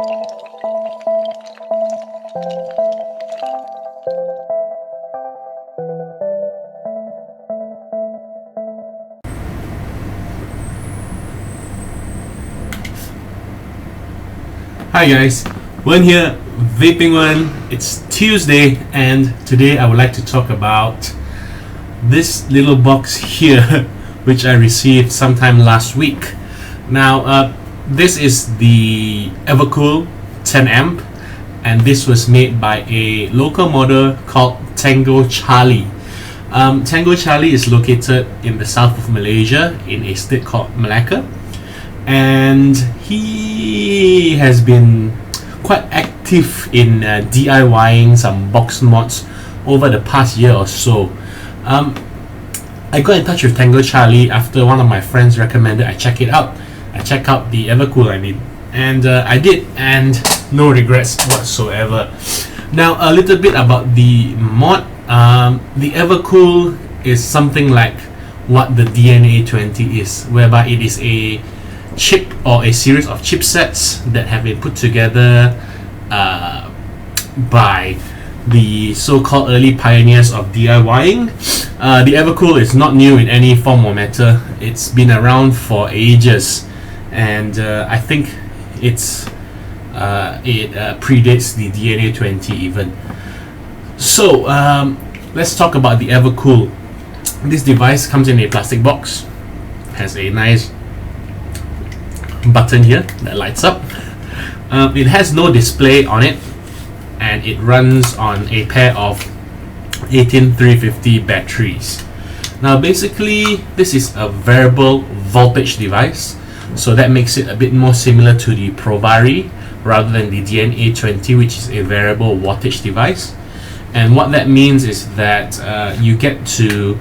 Hi guys, Wern here, Vaping Wern. It's Tuesday and today I would like to talk about this little box here which I received sometime last week. Now this is the Evercool 10A and this was made by a local model called Tango Charlie. Tango Charlie is located in the south of Malaysia in a state called Malacca, and he has been quite active in DIYing some box mods over the past year or so. I got in touch with Tango Charlie after one of my friends recommended I check it out. I check out the Evercool, and I did, and no regrets whatsoever. Now a little bit about the mod. The Evercool is something like what the DNA20 is, whereby it is a chip or a series of chipsets that have been put together by the so-called early pioneers of DIYing. The Evercool is not new in any form or matter. It's been around for ages, and I think it predates the DNA20 even. So let's talk about the Evercool. This device comes in a plastic box, has a nice button here that lights up. It has no display on it, and it runs on a pair of 18350 batteries. Now basically this is a variable voltage device, so that makes it a bit more similar to the Provari rather than the DNA20, which is a variable wattage device. And what that means is that you get to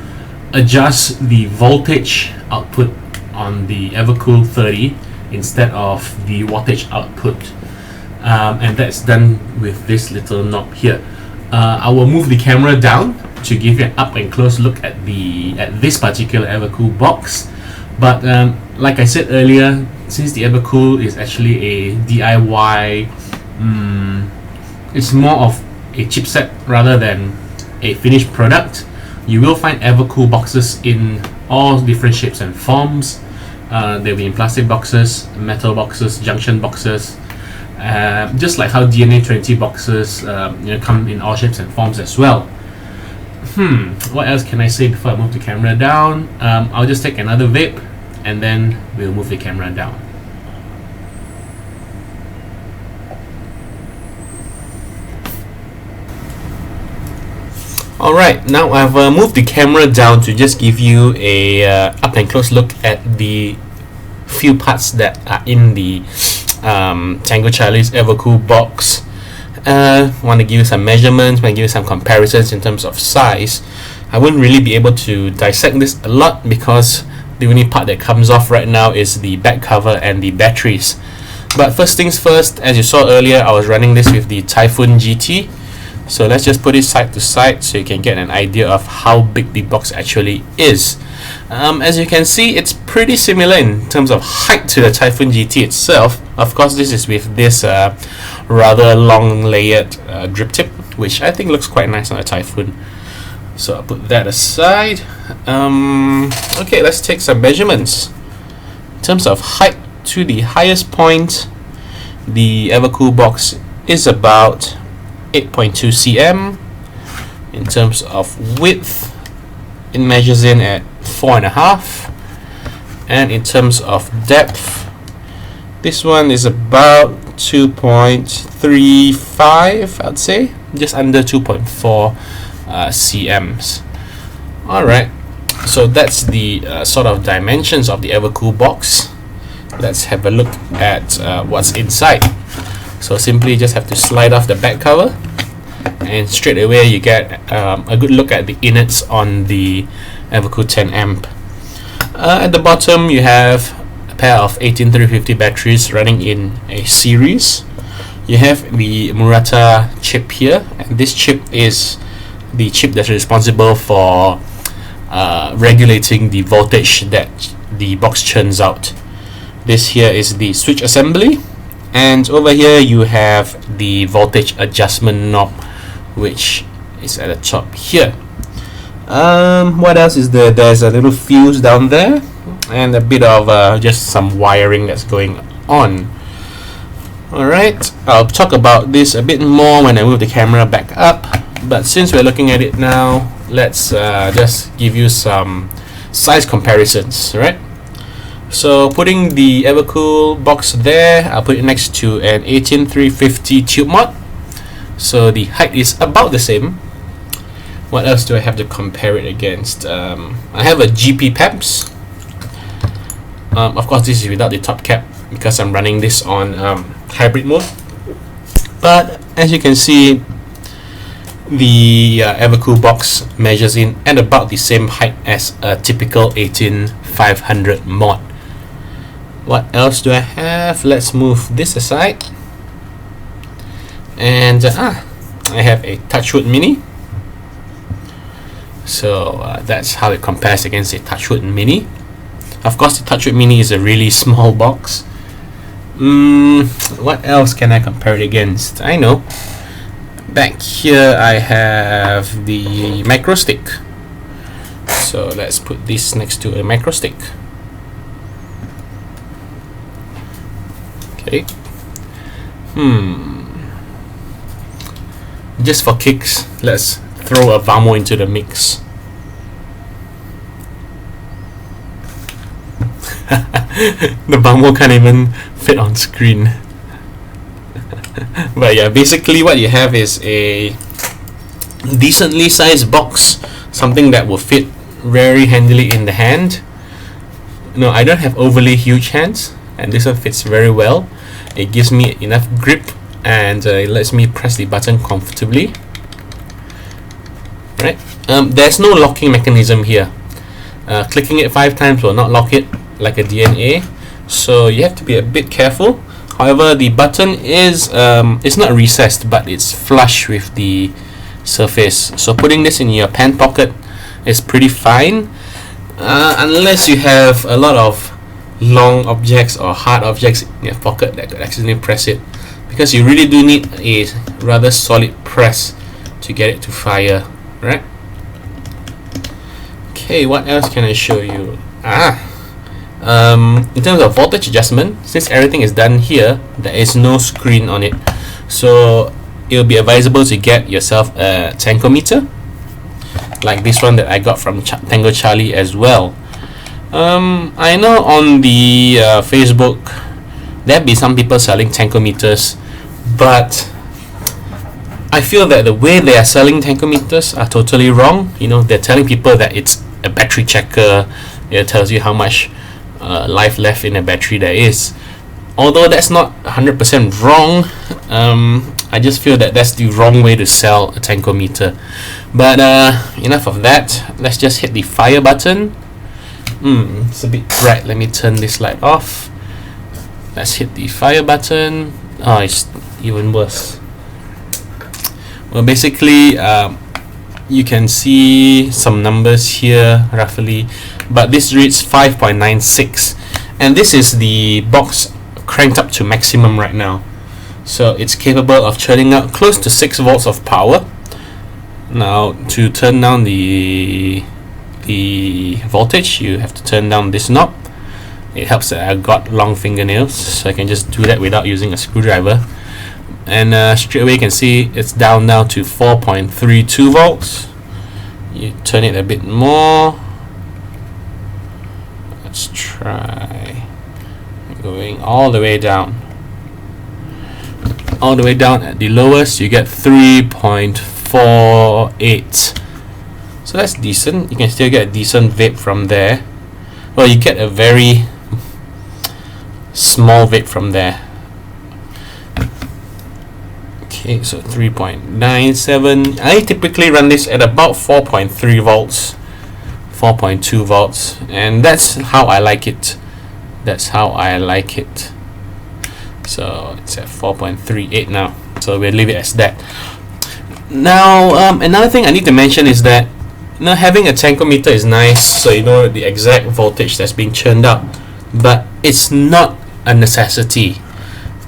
adjust the voltage output on the Evercool 30 instead of the wattage output, and that's done with this little knob here. I will move the camera down to give you an up and close look at this particular Evercool box. But like I said earlier, since the Evercool is actually a DIY, it's more of a chipset rather than a finished product. You will find Evercool boxes in all different shapes and forms. They'll be in plastic boxes, metal boxes, junction boxes, just like how DNA20 boxes come in all shapes and forms as well. What else can I say before I move the camera down? I'll just take another vape and then we'll move the camera down. Alright, now I've moved the camera down to just give you a up and close look at the few parts that are in the Tango Charlie's Evercool box. Want to give you some measurements, want to give you some comparisons in terms of size. I wouldn't really be able to dissect this a lot because the only part that comes off right now is the back cover and the batteries. But first things first, as you saw earlier, I was running this with the Typhoon GT. So let's just put it side to side so you can get an idea of how big the box actually is. As you can see, it's pretty similar in terms of height to the Typhoon GT itself. Of course, this is with this rather long layered drip tip, which I think looks quite nice on a Typhoon. So I'll put that aside. Okay, let's take some measurements. In terms of height to the highest point, the Evercool box is about 8.2 cm. In terms of width, it measures in at 4.5, and in terms of depth, this one is about 2.35, I'd say, just under 2.4 cms. Alright, so that's the sort of dimensions of the Evercool box. Let's have a look at what's inside. So simply just have to slide off the back cover, and straight away you get a good look at the innards on the Evercool 10A. At the bottom you have a pair of 18350 batteries running in a series. You have the Murata chip here, and this chip is the chip that's responsible for regulating the voltage that the box churns out. This here is the switch assembly, And over here you have the voltage adjustment knob, which is at the top here. What else is there? There's a little fuse down there and a bit of just some wiring that's going on. Alright, I'll talk about this a bit more when I move the camera back up, but since we're looking at it now, let's just give you some size comparisons. Right, so putting the Evercool box there, I'll put it next to an 18350 tube mod, so the height is about the same. What else do I have to compare it against? I have a GP PEPS. Of course this is without the top cap because I'm running this on hybrid mode, but as you can see, the Evercool box measures in at about the same height as a typical 18500 mod. What else do I have? Let's move this aside, and I have a Touchwood Mini. So that's how it compares against a Touchwood Mini. Of course, the Touchwood Mini is a really small box. What else can I compare it against? I know. Back here I have the micro stick. So let's put this next to a micro stick. Okay. Just for kicks, let's throw a Vamo into the mix. The Vamo can't even fit on screen. But yeah, basically what you have is a decently sized box, something that will fit very handily in the hand. No, I don't have overly huge hands, and this one fits very well. It gives me enough grip, and it lets me press the button comfortably. Right? There's no locking mechanism here. Clicking it 5 times will not lock it like a DNA, so you have to be a bit careful. However, the button is it's not recessed, but it's flush with the surface, so putting this in your pant pocket is pretty fine, unless you have a lot of long objects or hard objects in your pocket that could accidentally press it, because you really do need a rather solid press to get it to fire. Right? Okay, what else can I show you? In terms of voltage adjustment, since everything is done here, there is no screen on it, so it will be advisable to get yourself a Tango meter like this one that I got from Tango Charlie as well. I know on the Facebook there'll be some people selling Tango meters, but I feel that the way they are selling Tango meters are totally wrong. You know, they're telling people that it's a battery checker. It tells you how much life left in a battery there is. Although that's not 100% wrong, I just feel that that's the wrong way to sell a Tango meter. But enough of that. Let's just hit the fire button. It's a bit bright. Let me turn this light off. Let's hit the fire button. Oh, it's even worse. Well, basically, you can see some numbers here roughly, but this reads 5.96, and this is the box cranked up to maximum right now, so it's capable of churning out close to 6 volts of power. Now, to turn down the voltage, you have to turn down this knob. It helps that I got long fingernails, so I can just do that without using a screwdriver. And straight away you can see it's down now to 4.32 volts. You turn it a bit more. Let's try going all the way down. All the way down at the lowest, you get 3.48. So that's decent. You can still get a decent vape from there. Well, you get a very small vape from there. Okay, so 3.97. I typically run this at about 4.3 volts, 4.2 volts, and that's how I like it. That's how I like it. So it's at 4.38 now, so we'll leave it as that. Now, another thing I need to mention is that, you know, having a Tango meter is nice, so you know the exact voltage that's being churned out, but it's not a necessity.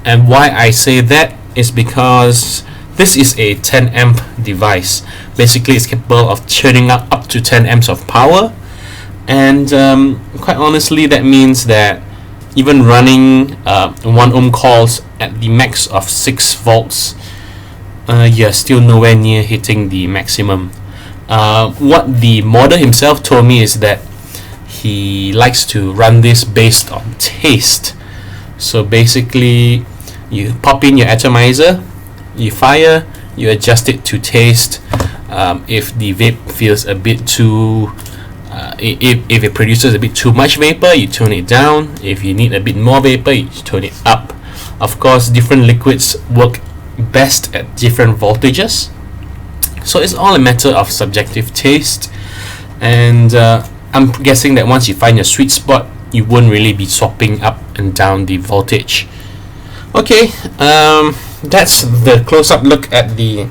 And why I say that is because this is a 10 amp device. Basically, it's capable of churning out up to 10 amps of power, and quite honestly, that means that even running 1 ohm coils at the max of 6 volts, you're still nowhere near hitting the maximum. What the modder himself told me is that he likes to run this based on taste. So basically, you pop in your atomizer, you fire, you adjust it to taste. If the vape feels a bit too if it produces a bit too much vapor, you tone it down. If you need a bit more vapor, you tone it up. Of course, different liquids work best at different voltages, so it's all a matter of subjective taste. And I'm guessing that once you find your sweet spot, you won't really be swapping up and down the voltage. Okay, that's the close-up look at the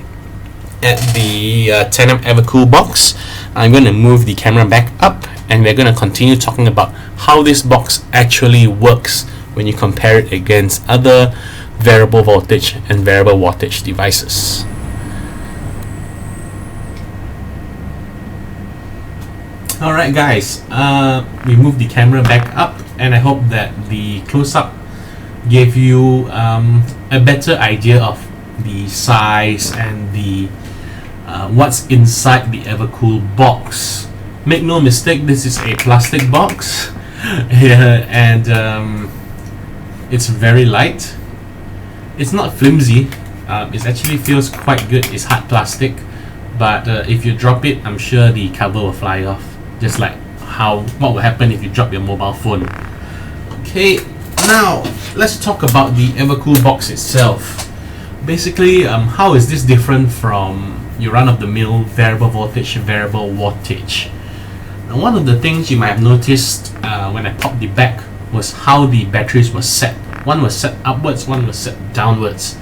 10 amp Evercool box. I'm going to move the camera back up, and we're going to continue talking about how this box actually works when you compare it against other variable voltage and variable wattage devices. Alright guys, we moved the camera back up, and I hope that the close-up gave you a better idea of the size and the what's inside the Evercool box. Make no mistake, this is a plastic box and it's very light. It's not flimsy. It actually feels quite good. It's hard plastic, but if you drop it, I'm sure the cover will fly off, just like what will happen if you drop your mobile phone. Okay, now let's talk about the Evercool box itself. Basically, how is this different from your run-of-the-mill variable voltage, variable wattage? Now, one of the things you might have noticed when I popped the back was how the batteries were set. One was set upwards, one was set downwards,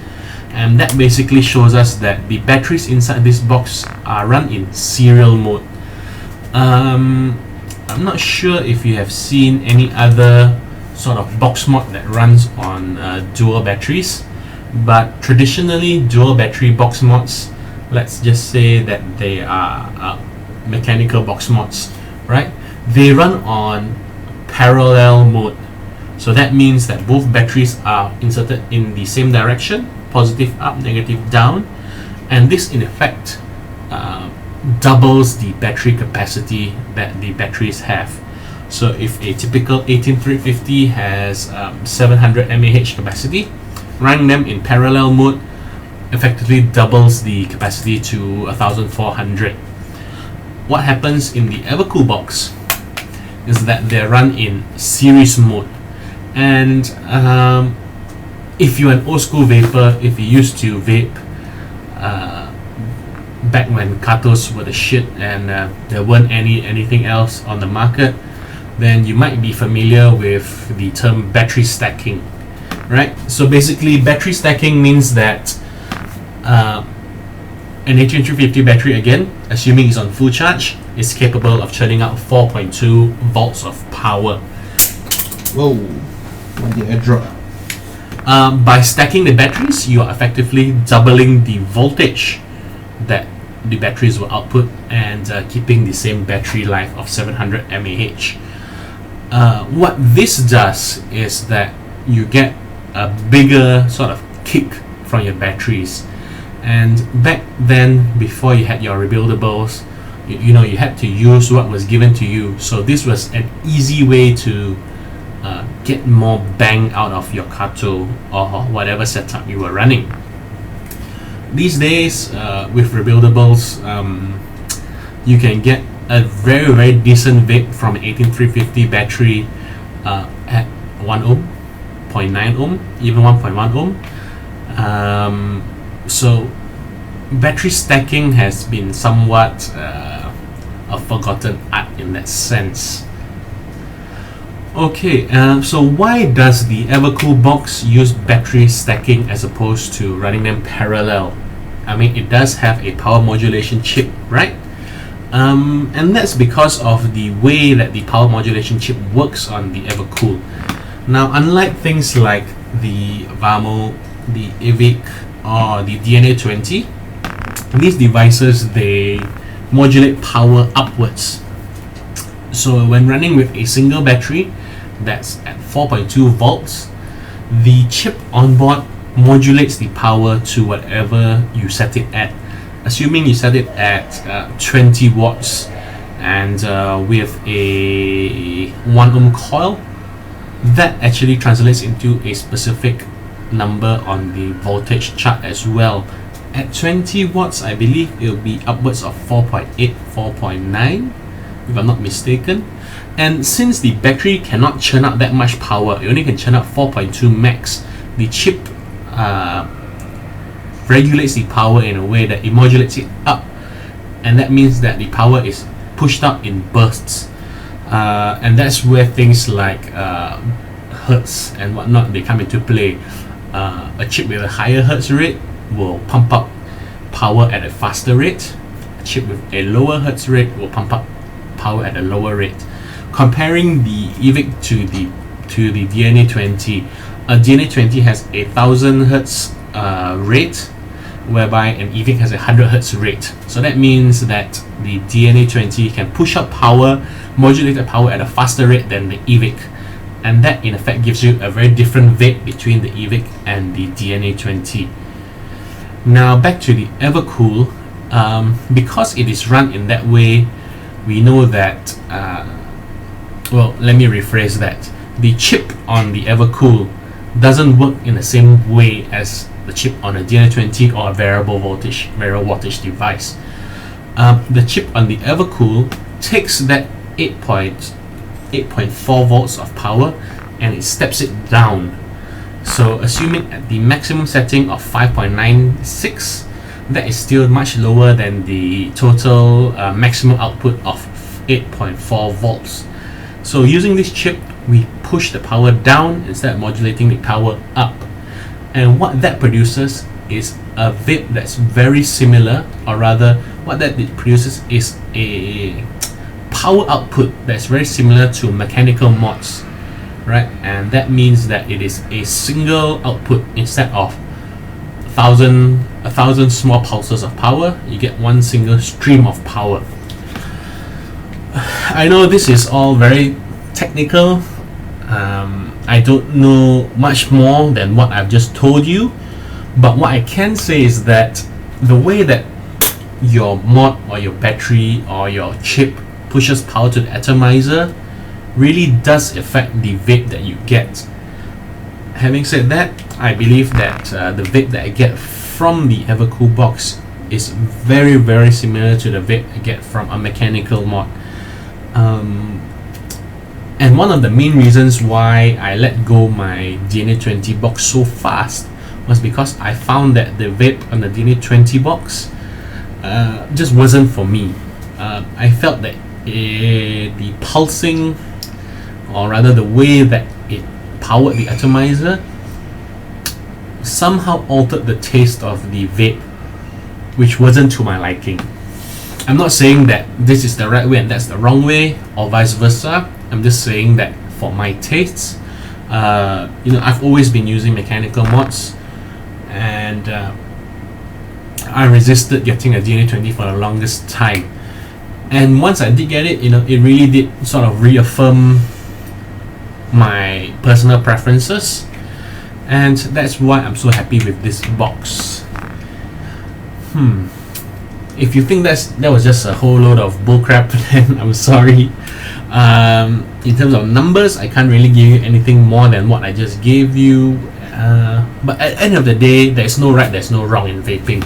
and that basically shows us that the batteries inside this box are run in serial mode. I'm not sure if you have seen any other sort of box mod that runs on dual batteries, but traditionally dual battery box mods, let's just say that they are mechanical box mods, right? They run on parallel mode. So that means that both batteries are inserted in the same direction, positive up, negative down, and this in effect doubles the battery capacity that the batteries have. So if a typical 18350 has 700 mAh capacity, running them in parallel mode effectively doubles the capacity to 1400. What happens in the Evercool box is that they're run in series mode, and if you're an old school vapor, if you used to vape back when Katos were the shit and there weren't anything else on the market, then you might be familiar with the term battery stacking, right? So basically, battery stacking means that an 18350 battery, again, assuming it's on full charge, is capable of churning out 4.2 volts of power. Whoa, what did I drop? By stacking the batteries, you are effectively doubling the voltage that the batteries will output and keeping the same battery life of 700 mAh. What this does is that you get a bigger sort of kick from your batteries. And back then, before you had your rebuildables, you know, you had to use what was given to you. So this was an easy way to get more bang out of your Kato or whatever setup you were running. These days, with rebuildables, you can get a very, very decent vape from an 18350 battery at 1 ohm, 0.9 ohm, even 1.1 ohm. So battery stacking has been somewhat a forgotten art in that sense. Okay, so why does the Evercool box use battery stacking as opposed to running them parallel? I mean, it does have a power modulation chip, right? And that's because of the way that the power modulation chip works on the Evercool. Now, unlike things like the Vamo, the EVIC, or the DNA20, these devices, they modulate power upwards. So when running with a single battery that's at 4.2 volts, the chip on board modulates the power to whatever you set it at. Assuming you set it at 20 watts and with a 1 ohm coil, that actually translates into a specific number on the voltage chart as well. At 20 watts, I believe it will be upwards of 4.8, 4.9, if I'm not mistaken. And since the battery cannot churn out that much power, it only can churn out 4.2 max, the chip regulates the power in a way that it modulates it up, and that means that the power is pushed up in bursts, and that's where things like hertz and whatnot, they come into play. A chip with a higher hertz rate will pump up power at a faster rate. A chip with a lower hertz rate will pump up power at a lower rate. Comparing the EVIC to the DNA20, a DNA20 has a 1000 hertz rate, whereby an EVIC has a 100 hertz rate. So that means that the DNA20 can push up power, modulate the power at a faster rate than the EVIC, and that in effect gives you a very different vape between the EVIC and the DNA20. Now back to the Evercool, because it is run in that way, we know that well, let me rephrase that. The chip on the Evercool doesn't work in the same way as the chip on a DNA20 or a variable wattage device. The chip on the Evercool takes that 8.4 volts of power and it steps it down. So assuming at the maximum setting of 5.96, that is still much lower than the total maximum output of 8.4 volts. So using this chip, we push the power down instead of modulating the power up. And what that produces is a vape that's very similar, or rather, what that produces is a power output that's very similar to mechanical mods, right? And that means that it is a single output instead of a thousand small pulses of power. You get one single stream of power. I know this is all very technical. I don't know much more than what I've just told you, but what I can say is that the way that your mod or your battery or your chip pushes power to the atomizer really does affect the vape that you get. Having said that, I believe that the vape that I get from the Evercool box is very, very similar to the vape I get from a mechanical mod. And one of the main reasons why I let go my DNA20 box so fast was because I found that the vape on the DNA20 box just wasn't for me. I felt that the pulsing, or rather the way that it powered the atomizer, somehow altered the taste of the vape, which wasn't to my liking. I'm not saying that this is the right way and that's the wrong way, or vice versa. I'm just saying that for my tastes, I've always been using mechanical mods, and I resisted getting a DNA20 for the longest time. And once I did get it, it really did sort of reaffirm my personal preferences, and that's why I'm so happy with this box. If you think that was just a whole load of bullcrap, then I'm sorry. In terms of numbers, I can't really give you anything more than what I just gave you. But at the end of the day, there's no right, there's no wrong in vaping.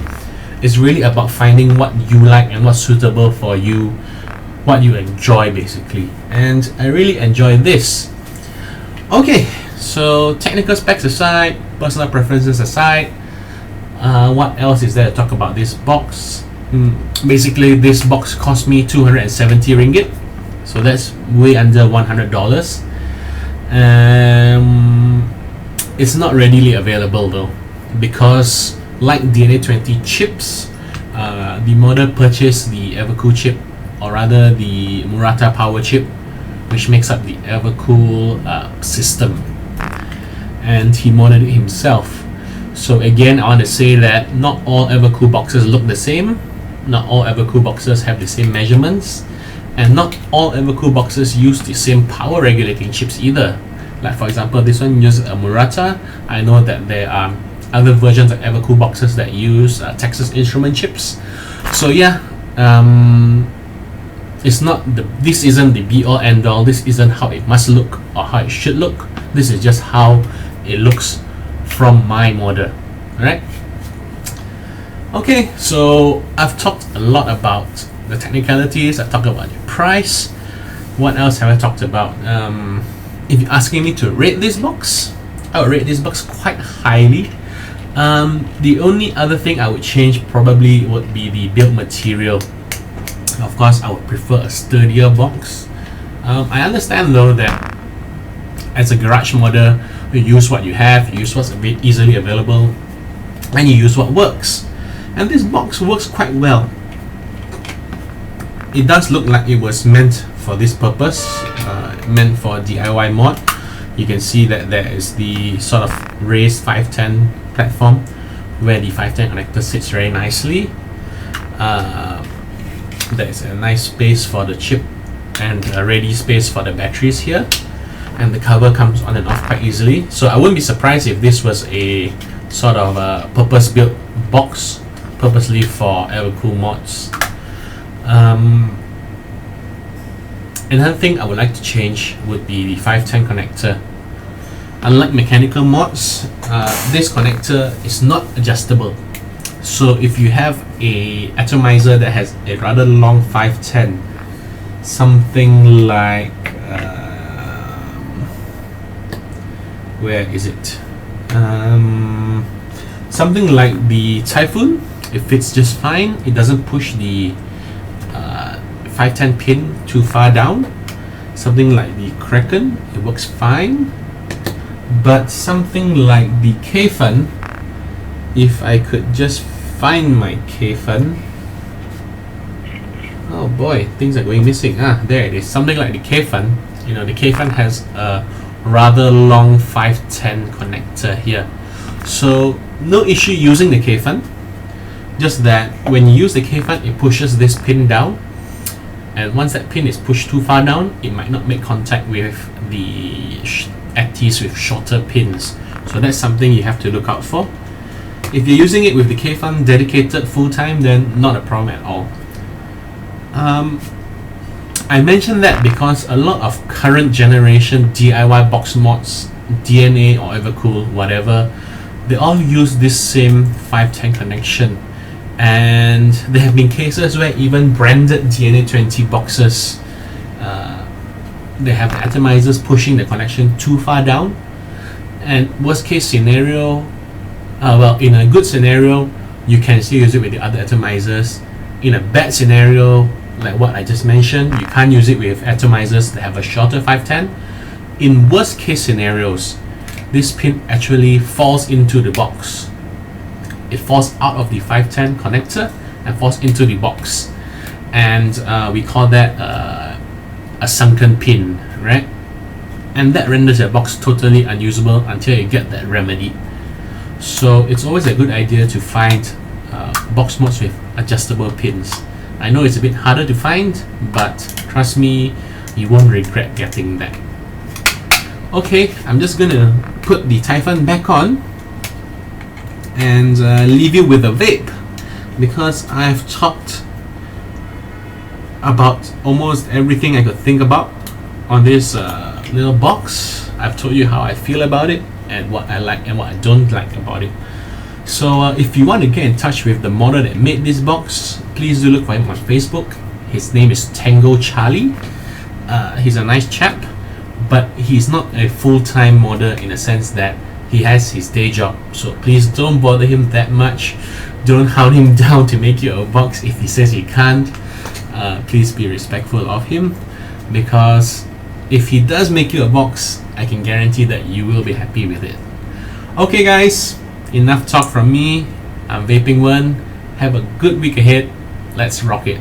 It's really about finding what you like and what's suitable for you, what you enjoy basically. And I really enjoy this. Okay, so technical specs aside, personal preferences aside, what else is there to talk about this box? Basically, this box cost me 270 ringgit, so that's way under $100. It's not readily available though, because like DNA20 chips, the model purchased the Evercool chip, or rather the Murata power chip, which makes up the Evercool system. and he modded it himself. So again, I want to say that not all Evercool boxes look the same, not all Evercool boxes have the same measurements, and not all Evercool boxes use the same power regulating chips either. Like for example, this one uses a Murata. I know that there are other versions of Evercool boxes that use Texas Instrument chips. So yeah, it's not this isn't the be all end all. This isn't how it must look or how it should look. This is just how it looks from my modder. Alright? Okay, so I've talked a lot about the technicalities. I've talked about the price. What else have I talked about? If you're asking me to rate this box, I would rate this box quite highly. The only other thing I would change probably would be the build material. Of course, I would prefer a sturdier box. I understand though that as a garage modder, you use what you have, you use what's easily available, and you use what works. And this box works quite well. It does look like it was meant for this purpose, meant for DIY mod. You can see that there is the sort of raised 510 platform where the 510 connector sits very nicely. There's a nice space for the chip and a ready space for the batteries here, and the cover comes on and off quite easily. So I wouldn't be surprised if this was a sort of a purpose-built box purposely for Evercool mods. Another thing I would like to change would be the 510 connector. Unlike mechanical mods, this connector is not adjustable. So if you have a atomizer that has a rather long 510, something like where is it? Something like the Typhoon, it fits just fine. It doesn't push the 510 pin too far down. Something like the Kraken, it works fine. But something like the K-Fun, if I could just find my K-Fun. Oh boy, things are going missing. There it is. Something like the K-Fun. You know, the K-Fun has a rather long 510 connector here. So no issue using the K-Fun. Just that when you use the K-Fun, it pushes this pin down. And once that pin is pushed too far down, it might not make contact with the actives with shorter pins. So that's something you have to look out for. If you're using it with the K-Fun dedicated full-time, then not a problem at all. I mentioned that because a lot of current generation DIY box mods, DNA or Evercool, whatever, they all use this same 510 connection. And there have been cases where even branded DNA 20 boxes, they have the atomizers pushing the connection too far down. And worst case scenario, well, in a good scenario, you can still use it with the other atomizers. In a bad scenario, like what I just mentioned, you can't use it with atomizers that have a shorter 510. In worst case scenarios, this pin actually falls into the box. It falls out of the 510 connector and falls into the box, and we call that a sunken pin, right? And that renders your box totally unusable until you get that remedy. So it's always a good idea to find box mods with adjustable pins. I know it's a bit harder to find, but trust me, you won't regret getting that. Okay, I'm just gonna put the Typhoon back on and leave you with a vape, because I've talked about almost everything I could think about on this little box. I've told you how I feel about it and what I like and what I don't like about it. So if you want to get in touch with the modder that made this box, please do look for him on Facebook. His name is Tango Charlie. He's a nice chap, but he's not a full-time modder in a sense that he has his day job. So please don't bother him that much. Don't hound him down to make you a box if he says he can't. Please be respectful of him, because if he does make you a box, I can guarantee that you will be happy with it. Okay guys, enough talk from me. I'm Vaping Wern. Have a good week ahead. Let's rock it.